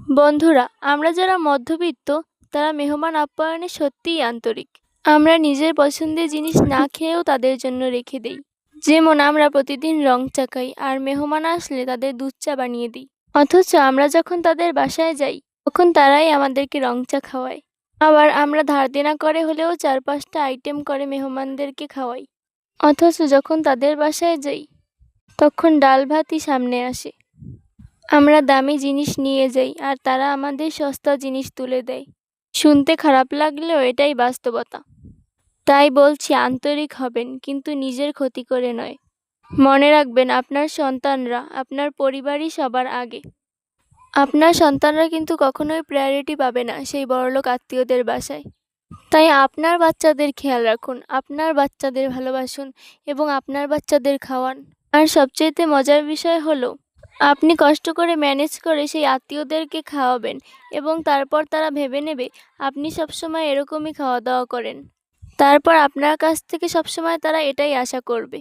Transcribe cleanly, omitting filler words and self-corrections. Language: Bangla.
বন্ধুরা, আমরা যারা মধ্যবিত্ত তারা মেহমান আপ্যায়নে সত্যিই আন্তরিক। আমরা নিজের পছন্দের জিনিস না খেয়েও তাদের জন্য রেখে দেই। যেমন আমরা প্রতিদিন রং চা খাই আর মেহমান আসলে তাদের দুধ চা বানিয়ে দিই। অথচ আমরা যখন তাদের বাসায় যাই তখন তারাই আমাদেরকে রং চা খাওয়ায়। আবার আমরা ধার দেনা করে হলেও 4-5টা আইটেম করে মেহমানদেরকে খাওয়াই। অথচ যখন তাদের বাসায় যাই তখন ডাল ভাতই সামনে আসে। আমরা দামি জিনিস নিয়ে যাই আর তারা আমাদের সস্তা জিনিস তুলে দেয়। শুনতে খারাপ লাগলেও এটাই বাস্তবতা। তাই বলছি, আন্তরিক হবেন, কিন্তু নিজের ক্ষতি করে নয়। মনে রাখবেন, আপনার সন্তানরা, আপনার পরিবারই সবার আগে। আপনার সন্তানরা কিন্তু কখনোই প্রায়োরিটি পাবে না সেই বড়লোক আত্মীয়দের বাসায়। তাই আপনার বাচ্চাদের খেয়াল রাখুন, আপনার বাচ্চাদের ভালোবাসুন এবং আপনার বাচ্চাদের খাওয়ান। আর সবচেয়ে মজার বিষয় হলো, আপনি কষ্ট করে ম্যানেজ করে সেই আত্মীয়দেরকে খাওয়াবেন এবং তারপর তারা ভেবে নেবে আপনি সবসময় এরকমই খাওয়া দাওয়া করেন। তারপর আপনার কাছ থেকে সবসময় তারা এটাই আশা করবে।